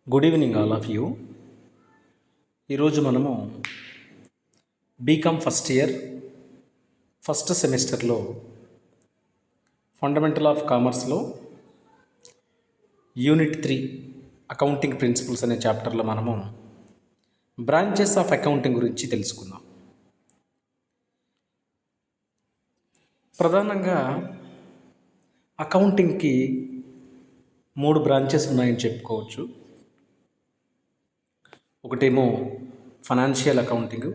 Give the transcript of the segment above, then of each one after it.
Good evening all of you. ఈరోజు మనము BCom first year first సెమిస్టర్లో ఫండమెంటల్ ఆఫ్ కామర్స్లో యూనిట్ 3 అకౌంటింగ్ ప్రిన్సిపల్స్ అనే చాప్టర్లో మనము బ్రాంచెస్ ఆఫ్ అకౌంటింగ్ గురించి తెలుసుకుందాం. ప్రధానంగా అకౌంటింగ్కి 3 బ్రాంచెస్ ఉన్నాయని చెప్పుకోవచ్చు. ఒకటేమో ఫైనాన్షియల్ అకౌంటింగ్,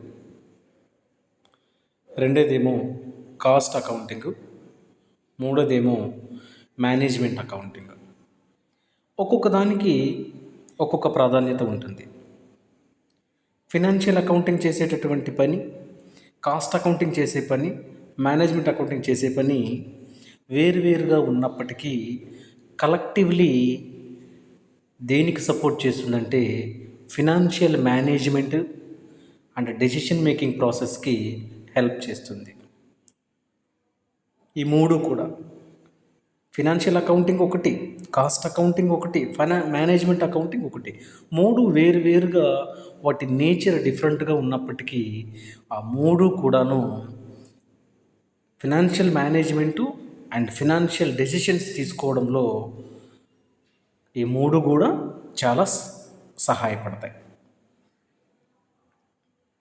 రెండోదేమో కాస్ట్ అకౌంటింగ్, మూడోదేమో మేనేజ్మెంట్ అకౌంటింగ్. ఒక్కొక్క దానికి ఒక్కొక్క ప్రాధాన్యత ఉంటుంది. ఫైనాన్షియల్ అకౌంటింగ్ చేసేటటువంటి పని, కాస్ట్ అకౌంటింగ్ చేసే పని, మేనేజ్మెంట్ అకౌంటింగ్ చేసే పని వేరువేరుగా ఉన్నప్పటికీ కలెక్టివ్లీ దేనికి సపోర్ట్ చేస్తుందంటే financial management and decision making ప్రాసెస్కి హెల్ప్ చేస్తుంది. ఈ మూడు కూడా ఫినాన్షియల్ అకౌంటింగ్ ఒకటి, కాస్ట్ అకౌంటింగ్ ఒకటి, మేనేజ్మెంట్ అకౌంటింగ్ ఒకటి, మూడు వేరువేరుగా వాటి నేచర్ డిఫరెంట్గా ఉన్నప్పటికీ ఆ మూడు కూడాను financial management and financial decisions తీసుకోవడంలో ఈ మూడు కూడా చాలా సహాయపడతాయి.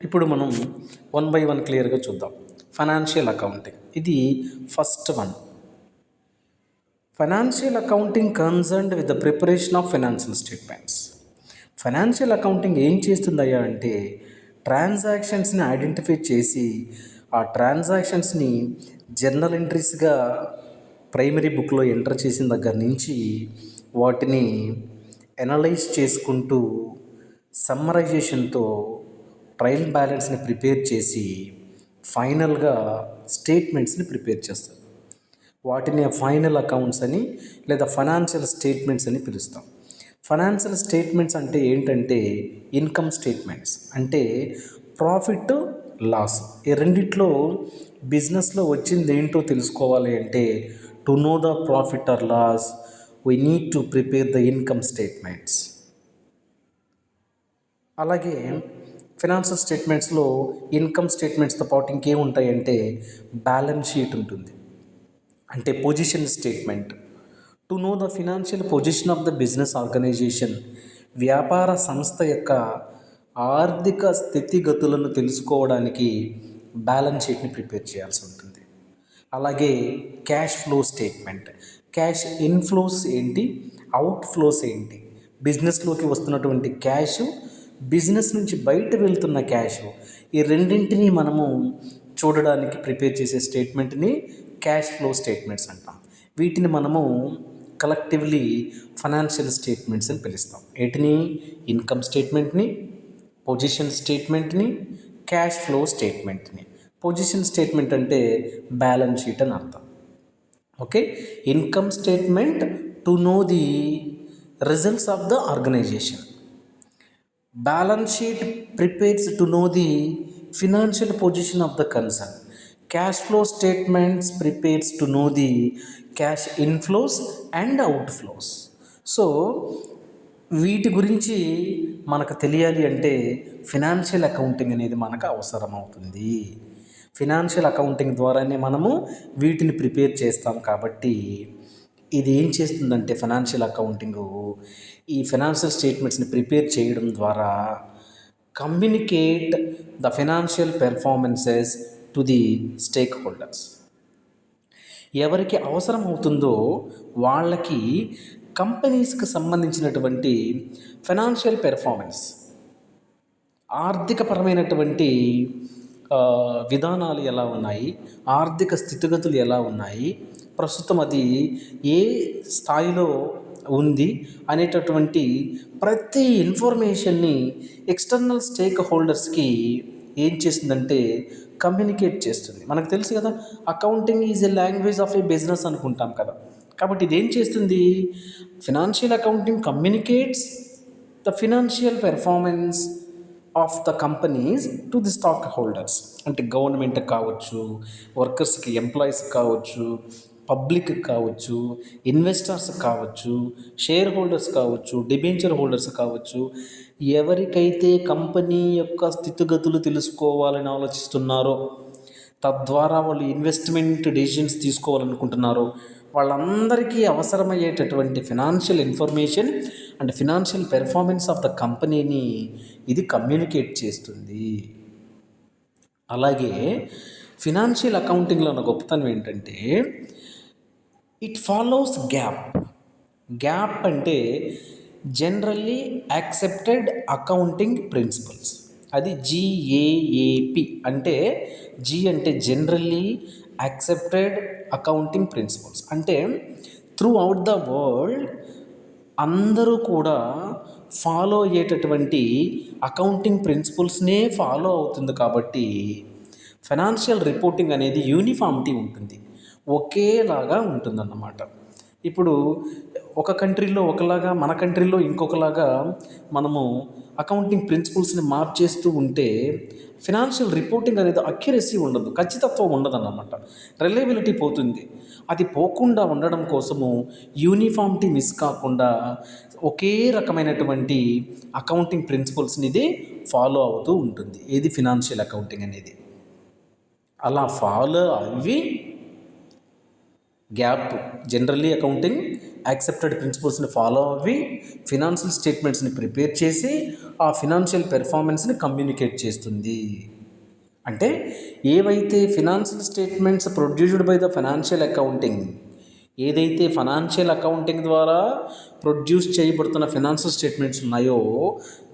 ఇప్పుడు మనం 1 by 1 క్లియర్గా చూద్దాం. ఫైనాన్షియల్ అకౌంటింగ్, ఇది first one. Financial accounting concerned with the preparation of financial statements. Financial accounting ఏం చేస్తుందయ్యా అంటే ట్రాన్సాక్షన్స్ని ఐడెంటిఫై చేసి ఆ ట్రాన్సాక్షన్స్ని జర్నల్ ఎంట్రీస్గా ప్రైమరీ బుక్లో ఎంటర్ చేసిన దగ్గర నుంచి వాటిని ఎనలైజ్ చేసుకుంటూ సమ్మరైజేషన్తో ట్రయల్ బ్యాలెన్స్ని ప్రిపేర్ చేసి ఫైనల్గా స్టేట్మెంట్స్ని ప్రిపేర్ చేస్తారు. వాటిని ఫైనల్ అకౌంట్స్ అని లేదా ఫైనాన్షియల్ స్టేట్మెంట్స్ అని పిలుస్తాం. ఫైనాన్షియల్ స్టేట్మెంట్స్ అంటే ఏంటంటే ఇన్కమ్ స్టేట్మెంట్స్ అంటే ప్రాఫిట్ లాస్. ఈ రెండిట్లో బిజినెస్లో వచ్చింది ఏంటో తెలుసుకోవాలి అంటే to know the profit or loss we need to prepare the income statements. అలాగే ఫైనాన్షియల్ స్టేట్మెంట్స్లో ఇన్కమ్ స్టేట్మెంట్స్తో పాటు ఇంకేముంటాయంటే బ్యాలెన్స్ షీట్ ఉంటుంది, అంటే position statement. To know the financial position of the business organisation, వ్యాపార సంస్థ యొక్క ఆర్థిక స్థితిగతులను తెలుసుకోవడానికి బ్యాలెన్స్ షీట్ని ప్రిపేర్ చేయాల్సి ఉంటుంది. అలాగే cash flow statement, cash inflows ఏంటి, అవుట్ ఫ్లోస్ ఏంటి, బిజినెస్లోకి వస్తున్నటువంటి క్యాష్, బిజినెస్ నుంచి బయట వెళ్తున్న క్యాష్, ఈ రెండింటినీ మనము చూడడానికి ప్రిపేర్ చేసే స్టేట్మెంట్ని క్యాష్ ఫ్లో స్టేట్మెంట్స్ అంటాం. వీటిని మనము కలెక్టివ్లీ ఫైనాన్షియల్ స్టేట్మెంట్స్ అని పిలుస్తాం. వీటిని ఇన్కమ్ స్టేట్మెంట్ని, పొజిషన్ స్టేట్మెంట్ని, క్యాష్ ఫ్లో స్టేట్మెంట్ని. పొజిషన్ స్టేట్మెంట్ అంటే బ్యాలెన్స్ షీట్ అని అర్థం. Okay, income statement to know the results of the organisation. Balance sheet prepares to know the financial position of the concern. Cash flow statements prepares to know the cash inflows and outflows. So వీటి గురించి మనకు తెలియాలి అంటే financial accounting అనేది మనకు అవసరం అవుతుంది. Financial accounting ద్వారానే మనము వీటిని ప్రిపేర్ చేస్తాం. కాబట్టి ఇది ఏం చేస్తుందంటే ఫైనాన్షియల్ అకౌంటింగ్ ఈ ఫైనాన్షియల్ స్టేట్మెంట్స్ని ప్రిపేర్ చేయడం ద్వారా communicate the financial performances to the stake holders. ఎవరికి అవసరం అవుతుందో వాళ్ళకి కంపెనీస్కి సంబంధించినటువంటి ఫైనాన్షియల్ పెర్ఫార్మెన్స్, ఆర్థికపరమైనటువంటి విధానాలు ఎలా ఉన్నాయి, ఆర్థిక స్థితిగతులు ఎలా ఉన్నాయి, ప్రస్తుతం అది ఏ స్థాయిలో ఉంది అనేటటువంటి ప్రతి ఇన్ఫర్మేషన్ని ఎక్స్టర్నల్ స్టేక్ హోల్డర్స్కి ఏం చేస్తుందంటే కమ్యూనికేట్ చేస్తుంది. మనకు తెలుసు కదా, accounting is a language of A business అనుకుంటాం కదా. కాబట్టి ఇదేం చేస్తుంది, financial accounting communicates the financial performance of the companies to the stock holders. అంటే గవర్నమెంట్ కావచ్చు, వర్కర్స్కి, ఎంప్లాయీస్ కావచ్చు, పబ్లిక్ కావచ్చు, ఇన్వెస్టర్స్ కావచ్చు, షేర్ హోల్డర్స్ కావచ్చు, డిబెంచర్ హోల్డర్స్ కావచ్చు, ఎవరికైతే కంపెనీ యొక్క స్థితిగతులు తెలుసుకోవాలని ఆలోచిస్తున్నారో, తద్వారా వాళ్ళు ఇన్వెస్ట్మెంట్ డెసిషన్స్ తీసుకోవాలనుకుంటున్నారో, వాళ్ళందరికీ అవసరమయ్యేటటువంటి financial information and financial performance of the కంపెనీని ఇది కమ్యూనికేట్ చేస్తుంది. అలాగే ఫినాన్షియల్ అకౌంటింగ్లో ఉన్న గొప్పతనం ఏంటంటే ఇట్ ఫాలోస్ గ్యాప్ అంటే జనరల్లీ యాక్సెప్టెడ్ అకౌంటింగ్ ప్రిన్సిపల్స్. అది GAAP అంటే జీ అంటే జనరల్లీ యాక్సెప్టెడ్ అకౌంటింగ్ ప్రిన్సిపల్స్ అంటే త్రూ అవుట్ ద వరల్డ్ అందరూ కూడా ఫాలో అయ్యేటటువంటి అకౌంటింగ్ ప్రిన్సిపల్స్నే ఫాలో అవుతుంది. కాబట్టి ఫైనాన్షియల్ రిపోర్టింగ్ అనేది యూనిఫామిటీ ఉంటుంది, ఒకేలాగా ఉంటుందన్నమాట. ఇప్పుడు ఒక కంట్రీలో ఒకలాగా, మన కంట్రీలో ఇంకొకలాగా మనము అకౌంటింగ్ ప్రిన్సిపల్స్ని మార్చేస్తూ ఉంటే ఫినాన్షియల్ రిపోర్టింగ్ అనేది అక్యురసీ ఉండదు, ఖచ్చితత్వం ఉండదన్నమాట, రిలయబిలిటీ పోతుంది. అది పోకుండా ఉండడం కోసము యూనిఫామిటీ మిస్ కాకుండా ఒకే రకమైనటువంటి అకౌంటింగ్ ప్రిన్సిపల్స్ని ఇది ఫాలో అవుతూ ఉంటుంది. ఏది ఫినాన్షియల్ అకౌంటింగ్ అనేది. అలా ఫాలో అవి గ్యాప్ జనరల్లీ అకౌంటింగ్ యాక్సెప్టెడ్ ప్రిన్సిపల్స్ని ఫాలో అవి ఫినాన్షియల్ స్టేట్మెంట్స్ని ప్రిపేర్ చేసి ఆ ఫినాన్షియల్ పెర్ఫార్మెన్స్ని కమ్యూనికేట్ చేస్తుంది. అంటే ఏవైతే financial statements produced by the financial accounting, ఏదైతే ఫైనాన్షియల్ అకౌంటింగ్ ద్వారా ప్రొడ్యూస్ చేయబడుతున్న ఫినాన్షియల్ స్టేట్మెంట్స్ ఉన్నాయో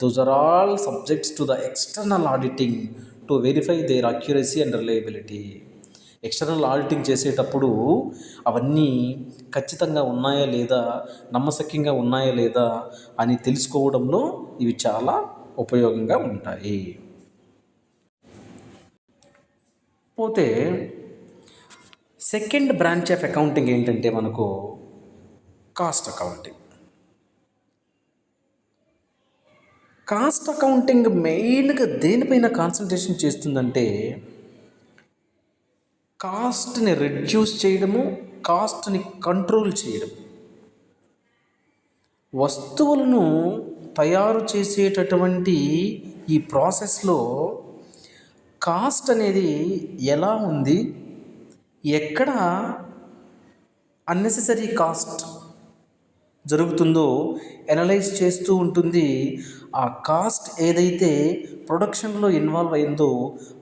those are all subjects to the external auditing to verify their accuracy and reliability. External auditing చేసేటప్పుడు అవన్నీ ఖచ్చితంగా ఉన్నాయా లేదా, నమ్మశక్యంగా ఉన్నాయా లేదా అని తెలుసుకోవడంలో ఇవి చాలా ఉపయోగంగా ఉంటాయి. పోతే సెకండ్ బ్రాంచ్ ఆఫ్ అకౌంటింగ్ ఏంటంటే మనకు కాస్ట్ అకౌంటింగ్. కాస్ట్ అకౌంటింగ్ మెయిన్గా దేనిపైన కాన్సన్ట్రేషన్ చేస్తుందంటే కాస్ట్ని రెడ్యూస్ చేయడము, కాస్ట్ని కంట్రోల్ చేయడం. వస్తువులను తయారు చేసేటటువంటి ఈ ప్రాసెస్లో కాస్ట్ అనేది ఎలా ఉంది, ఎక్కడ అన్నెసెసరీ కాస్ట్ జరుగుతుందో ఎనలైజ్ చేస్తూ ఉంటుంది. ఆ కాస్ట్ ఏదైతే ప్రొడక్షన్లో ఇన్వాల్వ్ అయిందో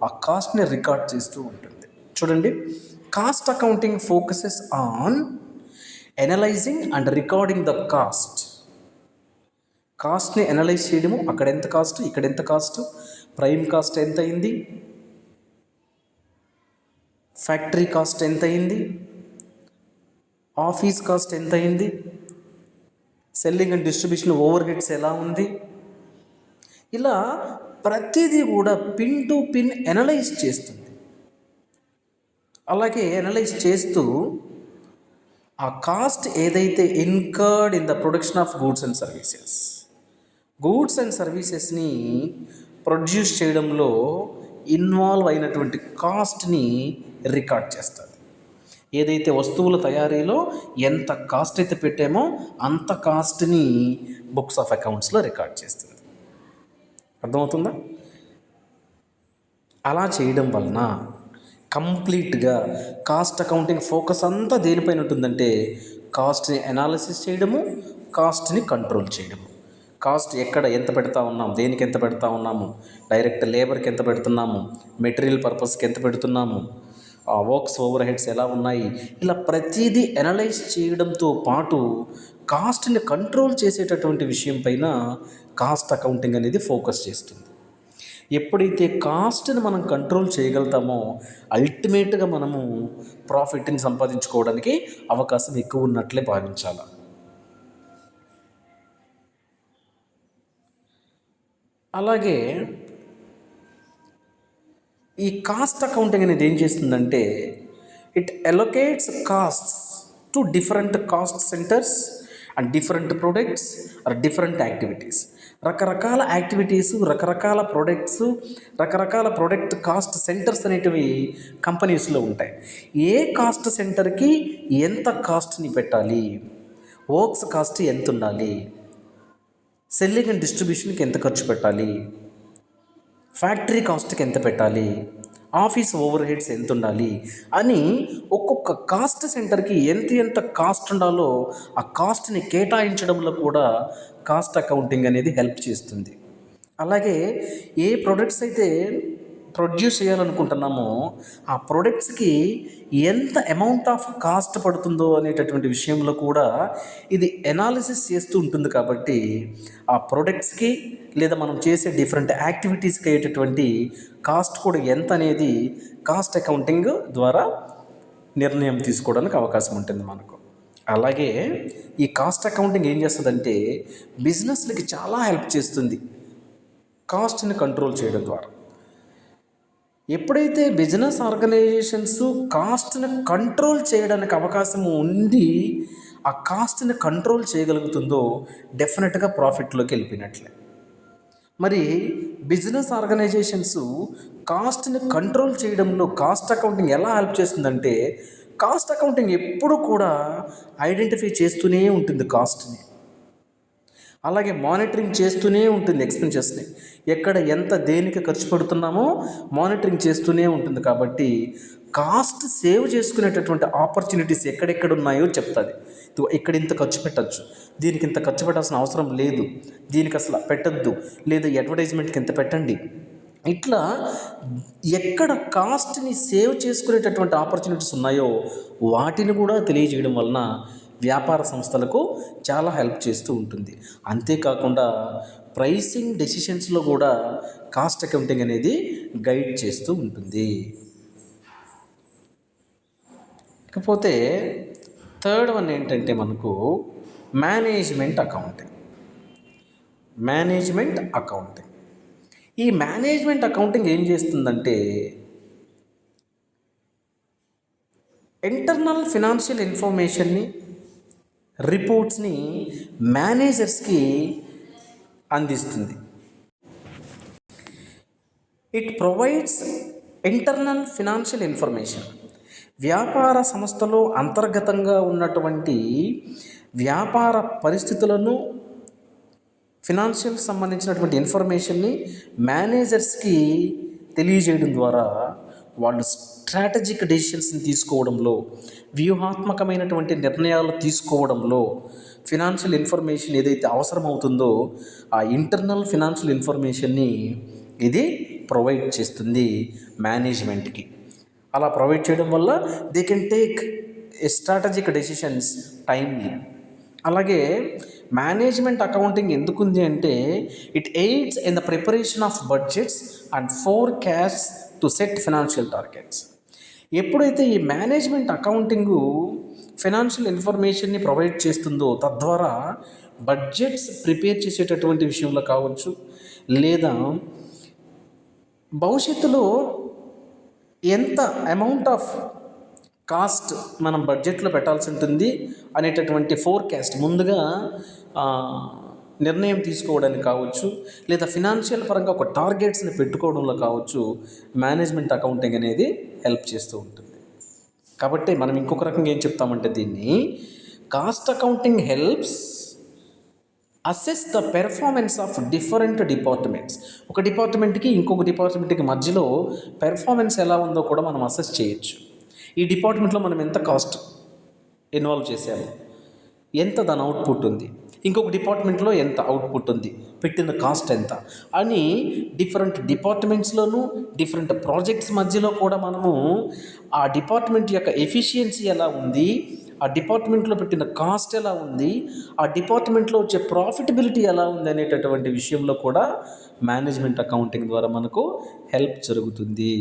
ఆ కాస్ట్ని రికార్డ్ చేస్తూ ఉంటుంది. చూడండి, cost accounting focuses on analysing and recording the cost. కాస్ట్ని అనలైజ్ చేయడము, అక్కడ ఎంత కాస్ట్, ఇక్కడ ఎంత కాస్ట్, ప్రైమ్ కాస్ట్ ఎంత అయింది, ఫ్యాక్టరీ కాస్ట్ ఎంత అయింది, ఆఫీస్ కాస్ట్ ఎంత అయింది, selling and distribution over heads ఎలా ఉంది, ఇలా ప్రతిదీ కూడా పిన్ టు పిన్ అనలైజ్ చేస్తుంది. అలాగే అనలైజ్ చేస్తూ ఆ కాస్ట్ ఏదైతే incurred in the production of goods and సర్వీసెస్ని ప్రొడ్యూస్ చేయడంలో ఇన్వాల్వ్ అయినటువంటి కాస్ట్ని రికార్డ్ చేస్తుంది. ఏదైతే వస్తువుల తయారీలో ఎంత కాస్ట్ అయితే పెట్టామో అంత కాస్ట్ని బుక్స్ ఆఫ్ అకౌంట్స్లో రికార్డ్ చేస్తుంది. అర్థమవుతుందా? అలా చేయడం వలన కంప్లీట్గా కాస్ట్ అకౌంటింగ్ ఫోకస్ అంతా దేనిపైన ఉంటుందంటే కాస్ట్ని అనాలిసిస్ చేయడము, కాస్ట్ని కంట్రోల్ చేయడము. కాస్ట్ ఎక్కడ ఎంత పెడతా ఉన్నాము, దేనికి ఎంత పెడతా ఉన్నాము, డైరెక్ట్ లేబర్కి ఎంత పెడుతున్నాము, మెటీరియల్ పర్పస్కి ఎంత పెడుతున్నాము, వర్క్స్ ఓవర్ హెడ్స్ ఎలా ఉన్నాయి, ఇలా ప్రతిదీ అనలైజ్ చేయడంతో పాటు కాస్ట్ని కంట్రోల్ చేసేటటువంటి విషయం పైన కాస్ట్ అకౌంటింగ్ అనేది ఫోకస్ చేస్తుంది. ఎప్పుడైతే కాస్ట్ని మనం కంట్రోల్ చేయగలుగుతామో అల్టిమేట్గా మనము ప్రాఫిట్ని సంపాదించుకోవడానికి అవకాశం ఎక్కువ ఉన్నట్లే భావించాలి. అలాగే ఈ కాస్ట్ అకౌంటింగ్ అనేది ఏం చేస్తుందంటే it allocates costs to different cost centres and different products or different activities. రకరకాల యాక్టివిటీస్, రకరకాల ప్రొడక్ట్స్, రకరకాల ప్రొడక్ట్ కాస్ట్ సెంటర్స్ అనేటివి కంపెనీస్లో ఉంటాయి. ఏ కాస్ట్ సెంటర్కి ఎంత కాస్ట్ని పెట్టాలి, వర్క్స్ కాస్ట్ ఎంత ఉండాలి, సెల్లింగ్ అండ్ డిస్ట్రిబ్యూషన్కి ఎంత ఖర్చు పెట్టాలి, ఫ్యాక్టరీ కాస్ట్కి ఎంత పెట్టాలి, ఆఫీస్ ఓవర్ హెడ్స్ ఎంత ఉండాలి అని ఒక్కొక్క కాస్ట్ సెంటర్కి ఎంత కాస్ట్ ఉండాలో ఆ కాస్ట్ని కేటాయించడంలో కూడా కాస్ట్ అకౌంటింగ్ అనేది హెల్ప్ చేస్తుంది. అలాగే ఏ ప్రొడక్ట్స్ అయితే ప్రొడ్యూస్ చేయాలనుకుంటున్నామో ఆ ప్రొడక్ట్స్కి ఎంత అమౌంట్ ఆఫ్ కాస్ట్ పడుతుందో అనేటటువంటి విషయంలో కూడా ఇది ఎనాలిసిస్ చేస్తూ ఉంటుంది. కాబట్టి ఆ ప్రొడక్ట్స్కి లేదా మనం చేసే డిఫరెంట్ యాక్టివిటీస్కి అయ్యేటటువంటి కాస్ట్ కూడా ఎంత అనేది కాస్ట్ అకౌంటింగ్ ద్వారా నిర్ణయం తీసుకోవడానికి అవకాశం ఉంటుంది మనకు. అలాగే ఈ కాస్ట్ అకౌంటింగ్ ఏం చేస్తుందంటే బిజినెస్లకి చాలా హెల్ప్ చేస్తుంది కాస్ట్ని కంట్రోల్ చేయడం ద్వారా. ఎప్పుడైతే బిజినెస్ ఆర్గనైజేషన్స్ కాస్ట్ని కంట్రోల్ చేయడానికి అవకాశం ఉండి ఆ కాస్ట్ని కంట్రోల్ చేయగలుగుతుందో డెఫినెట్గా ప్రాఫిట్లోకి వెళ్ళిపోయినట్లే. మరి బిజినెస్ ఆర్గనైజేషన్స్ కాస్ట్ని కంట్రోల్ చేయడంలో కాస్ట్ అకౌంటింగ్ ఎలా హెల్ప్ చేస్తుందంటే కాస్ట్ అకౌంటింగ్ ఎప్పుడు కూడా ఐడెంటిఫై చేస్తూనే ఉంటుంది కాస్ట్ని. అలాగే మానిటరింగ్ చేస్తూనే ఉంటుంది ఎక్స్పెన్సెస్ని. ఎక్కడ ఎంత దేనికి ఖర్చు పెడుతున్నామో మానిటరింగ్ చేస్తూనే ఉంటుంది. కాబట్టి కాస్ట్ సేవ్ చేసుకునేటటువంటి ఆపర్చునిటీస్ ఎక్కడెక్కడ ఉన్నాయో చెప్తుంది. ఇక్కడ ఇంత ఖర్చు పెట్టచ్చు, దీనికి ఇంత ఖర్చు పెట్టాల్సిన అవసరం లేదు, దీనికి అసలు పెట్టద్దు, లేదా అడ్వర్టైజ్మెంట్కి ఎంత పెట్టండి. ఇట్లా ఎక్కడ కాస్ట్ని సేవ్ చేసుకునేటటువంటి ఆపర్చునిటీస్ ఉన్నాయో వాటిని కూడా తెలియజేయడం వలన వ్యాపార సంస్థలకు చాలా హెల్ప్ చేస్తూ ఉంటుంది. అంతేకాకుండా ప్రైసింగ్ డెసిషన్స్లో కూడా కాస్ట్ అకౌంటింగ్ అనేది గైడ్ చేస్తూ ఉంటుంది. ఇకపోతే థర్డ్ వన్ ఏంటంటే మనకు మేనేజ్మెంట్ అకౌంటింగ్. ఈ మేనేజ్మెంట్ అకౌంటింగ్ ఏం చేస్తుందంటే ఇంటర్నల్ ఫినాన్షియల్ ఇన్ఫర్మేషన్ని, రిపోర్ట్స్ని మేనేజర్స్కి అందిస్తుంది. It provides internal financial information. వ్యాపార సంస్థలో అంతర్గతంగా ఉన్నటువంటి వ్యాపార పరిస్థితులను, ఫినాన్షియల్ సంబంధించినటువంటి ఇన్ఫర్మేషన్ని మేనేజర్స్కి తెలియజేయడం ద్వారా వాళ్ళు స్ట్రాటజిక్ డెసిషన్స్ని తీసుకోవడంలో, వ్యూహాత్మకమైనటువంటి నిర్ణయాలు తీసుకోవడంలో ఫినాన్షియల్ ఇన్ఫర్మేషన్ ఏదైతే అవసరమవుతుందో ఆ ఇంటర్నల్ ఫినాన్షియల్ ఇన్ఫర్మేషన్ని ఇది ప్రొవైడ్ చేస్తుంది మేనేజ్మెంట్కి. అలా ప్రొవైడ్ చేయడం వల్ల they can take strategic decisions timely. అలాగే మేనేజ్మెంట్ అకౌంటింగ్ ఎందుకుంది అంటే it aids in the preparation of budgets and forecasts to set financial targets. ఎప్పుడైతే ఈ మేనేజ్మెంట్ అకౌంటింగు ఫినాన్షియల్ ఇన్ఫర్మేషన్ని ప్రొవైడ్ చేస్తుందో తద్వారా బడ్జెట్స్ ప్రిపేర్ చేసేటటువంటి విషయంలో కావచ్చు, లేదా భవిష్యత్తులో ఎంత అమౌంట్ ఆఫ్ కాస్ట్ మనం బడ్జెట్లో పెట్టాల్సి ఉంటుంది అనేటటువంటి ఫోర్కాస్ట్ ముందుగా నిర్ణయం తీసుకోవడానికి కావచ్చు, లేదా ఫినాన్షియల్ పరంగా ఒక టార్గెట్స్ని పెట్టుకోవడంలో కావచ్చు మేనేజ్మెంట్ అకౌంటింగ్ అనేది హెల్ప్ చేస్తూ ఉంటుంది. కాబట్టి మనం ఇంకొక రకంగా ఏం చెప్తామంటే దీన్ని cost accounting helps assess the performance of different departments. ఒక డిపార్ట్మెంట్కి ఇంకొక డిపార్ట్మెంట్కి మధ్యలో పెర్ఫార్మెన్స్ ఎలా ఉందో కూడా మనం అసెస్ చేయొచ్చు. ఈ డిపార్ట్మెంట్లో మనం ఎంత కాస్ట్ ఇన్వాల్వ్ చేసాము, ఎంత దాని అవుట్పుట్ ఉంది, ఇంకొక డిపార్ట్మెంట్లో ఎంత అవుట్పుట్ ఉంది, పెట్టిన కాస్ట్ ఎంత అని డిఫరెంట్ డిపార్ట్మెంట్స్లోనూ డిఫరెంట్ ప్రాజెక్ట్స్ మధ్యలో కూడా మనము ఆ డిపార్ట్మెంట్ యొక్క ఎఫిషియన్సీ ఎలా ఉంది, ఆ డిపార్ట్మెంట్లో పెట్టిన కాస్ట్ ఎలా ఉంది, ఆ డిపార్ట్మెంట్లో వచ్చే ప్రాఫిటబిలిటీ ఎలా ఉంది అనేటటువంటి విషయంలో కూడా మేనేజ్మెంట్ అకౌంటింగ్ ద్వారా మనకు హెల్ప్ జరుగుతుంది.